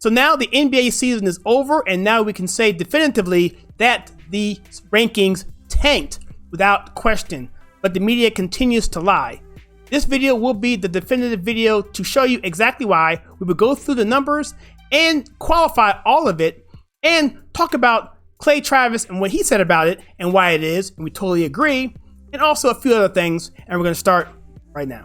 So now the NBA season is over, and now we can say definitively that the rankings tanked without question, but the media continues to lie. This video will be the definitive video to show you exactly why. We will go through the numbers and qualify all of it and talk about Clay Travis and what he said about it and why it is, and we totally agree, and also a few other things, and we're going to start right now.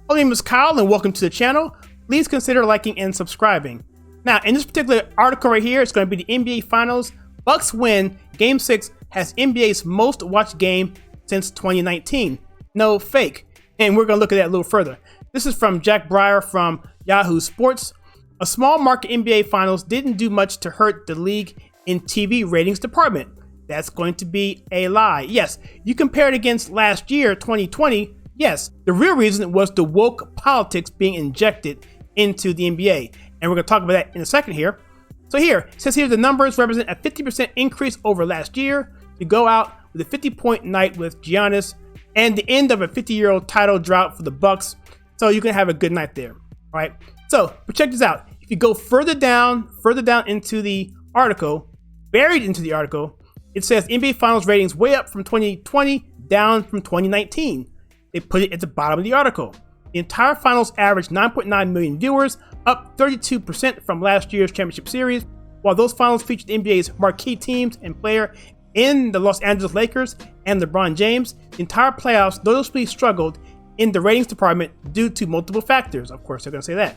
My name is Kyle and welcome to the channel. Please consider liking and subscribing. Now, in this particular article right here, it's going to be the NBA Finals. Bucks win. Game 6 has NBA's most watched game since 2019. No fake. And we're going to look at that a little further. This is from Jack Breyer from Yahoo Sports. A small market NBA Finals didn't do much to hurt the league in TV ratings department. That's going to be a lie. Yes, you compare it against last year, 2020. Yes, the real reason was the woke politics being injected into the NBA. And we're going to talk about that in a second here. So here, it says here the numbers represent a 50% increase over last year. To go out with a 50-point night with Giannis and the end of a 50-year-old title drought for the Bucks. So you can have a good night there. All right. So, but check this out. If you go further down into the article, buried into the article, it says NBA Finals ratings way up from 2020, down from 2019. They put it at the bottom of the article. The entire finals averaged 9.9 million viewers, up 32% from last year's championship series. While those finals featured NBA's marquee teams and player in the Los Angeles Lakers and LeBron James, the entire playoffs noticeably struggled in the ratings department due to multiple factors. Of course, they're going to say that.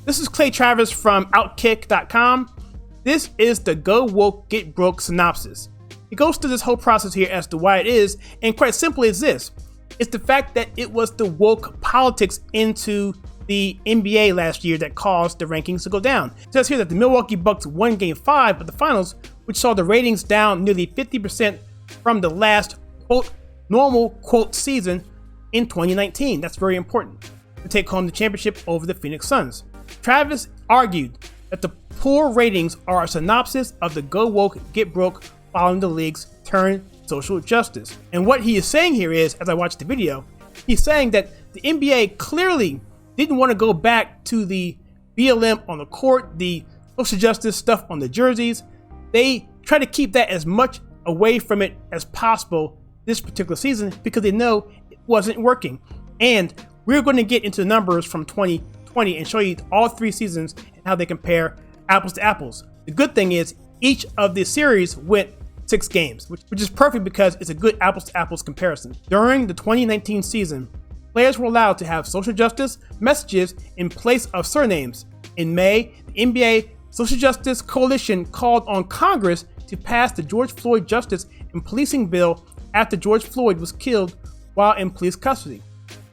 This is Clay Travis from Outkick.com. This is the Go Woke, Get Broke synopsis. It goes through this whole process here as to why it is, and quite simply it's this. It's the fact that it was the woke politics into the NBA last year that caused the rankings to go down. It says here that the Milwaukee Bucks won Game 5 of the finals, which saw the ratings down nearly 50% from the last, quote, normal, quote, season in 2019. That's very important to take home the championship over the Phoenix Suns. Travis argued that the poor ratings are a synopsis of the Go Woke, Get Broke following the league's turn social justice. And what he is saying here is, as I watched the video, he's saying that the NBA clearly didn't want to go back to the BLM on the court, the social justice stuff on the jerseys. They try to keep that as much away from it as possible this particular season because they know it wasn't working. And we're going to get into the numbers from 2020 and show you all 3 seasons and how they compare apples to apples. The good thing is each of the series went 6 games, which is perfect because it's a good apples to apples comparison. During the 2019 season, players were allowed to have social justice messages in place of surnames. In May, the NBA Social Justice Coalition called on Congress to pass the George Floyd Justice and Policing Bill after George Floyd was killed while in police custody.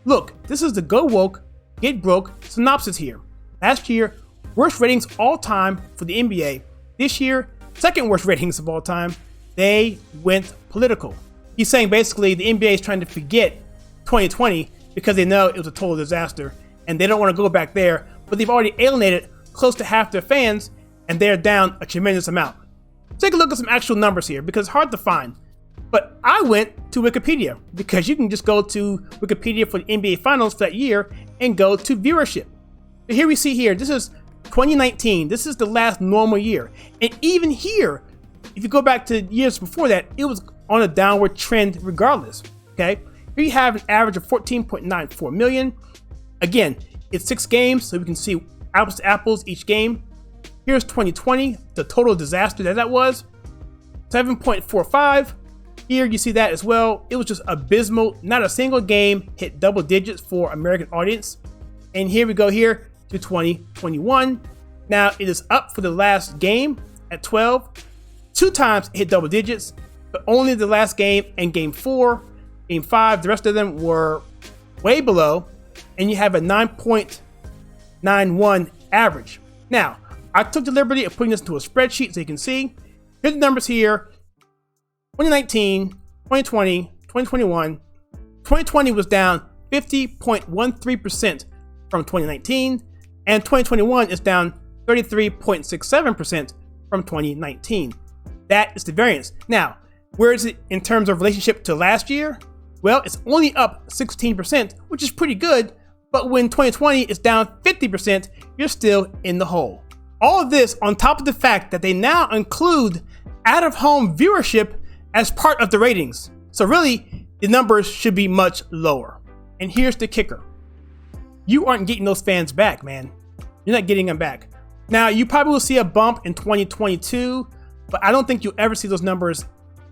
Look, this is the Go Woke, Get Broke synopsis here. Last year, worst ratings all time for the NBA. This year, second worst ratings of all time. They went political. He's saying basically the NBA is trying to forget 2020 because they know it was a total disaster and they don't want to go back there, but they've already alienated close to half their fans and they're down a tremendous amount. Take a look at some actual numbers here because it's hard to find. But I went to Wikipedia because you can just go to Wikipedia for the NBA Finals for that year and go to viewership. But here we see here, this is 2019. This is the last normal year. And even here, if you go back to years before that, it was on a downward trend regardless, okay? Here you have an average of 14.94 million. Again, it's 6 games, so we can see apples to apples each game. Here's 2020, the total disaster that was, 7.45. Here you see that as well. It was just abysmal. Not a single game hit double digits for American audience. And here we go here to 2021. Now it is up for the last game at 12. 2 times it hit double digits, but only the last game and game 4, game 5. The rest of them were way below, and you have a 9.91 average. Now, I took the liberty of putting this into a spreadsheet so you can see. Here's the numbers here. 2019, 2020, 2021. 2020 was down 50.13% from 2019, and 2021 is down 33.67% from 2019. That is the variance. Now, where is it in terms of relationship to last year? Well, it's only up 16%, which is pretty good, But when 2020 is down 50%, you're still in the hole. All of this on top of the fact that they now include out-of-home viewership as part of the ratings. So really, the numbers should be much lower. And here's the kicker. You aren't getting those fans back, man. You're not getting them back. Now, you probably will see a bump in 2022, but I don't think you'll ever see those numbers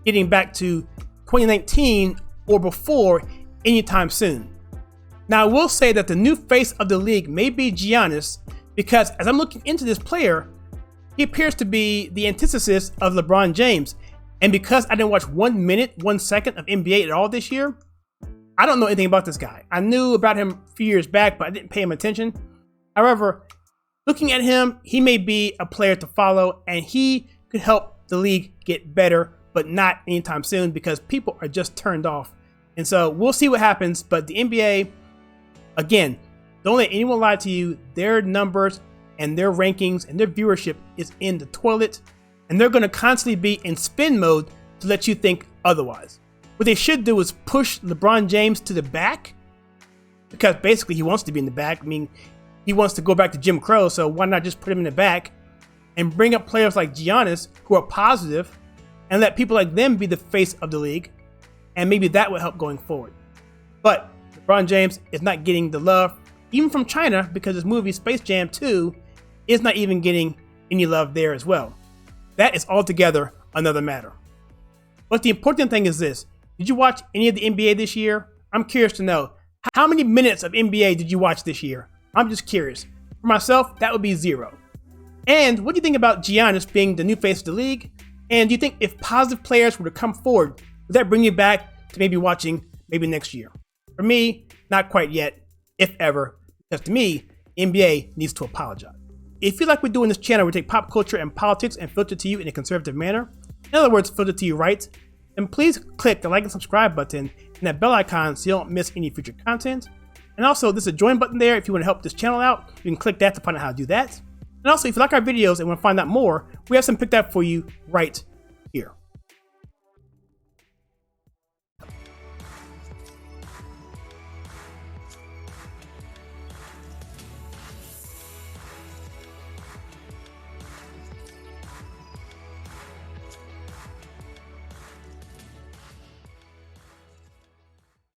getting back to 2019 or before anytime soon. Now, I will say that the new face of the league may be Giannis, because as I'm looking into this player, he appears to be the antithesis of LeBron James. And because I didn't watch 1 minute, 1 second of NBA at all this year, I don't know anything about this guy. I knew about him a few years back, but I didn't pay him attention. However, looking at him, he may be a player to follow, and he could help the league get better, but not anytime soon because people are just turned off. And so we'll see what happens, but the NBA, again, don't let anyone lie to you. Their numbers and their rankings and their viewership is in the toilet, and they're going to constantly be in spin mode to let you think otherwise. What they should do is push LeBron James to the back, because basically he wants to be in the back. I mean, he wants to go back to Jim Crow, so why not just put him in the back and bring up players like Giannis who are positive and let people like them be the face of the league, and maybe that will help going forward. But LeBron James is not getting the love, even from China, because his movie Space Jam 2 is not even getting any love there as well. That is altogether another matter. But the important thing is this. Did you watch any of the NBA this year? I'm curious to know. How many minutes of NBA did you watch this year? I'm just curious. For myself, that would be 0. And what do you think about Giannis being the new face of the league? And do you think if positive players were to come forward, would that bring you back to maybe watching maybe next year? For me, not quite yet, if ever, because to me, NBA needs to apologize. If you like what we do in this channel, we take pop culture and politics and filter to you in a conservative manner, in other words, filter to you right, then please click the like and subscribe button and that bell icon so you don't miss any future content. And also, there's a join button there if you want to help this channel out. You can click that to find out how to do that. And also, if you like our videos and want to find out more, we have some picked out for you right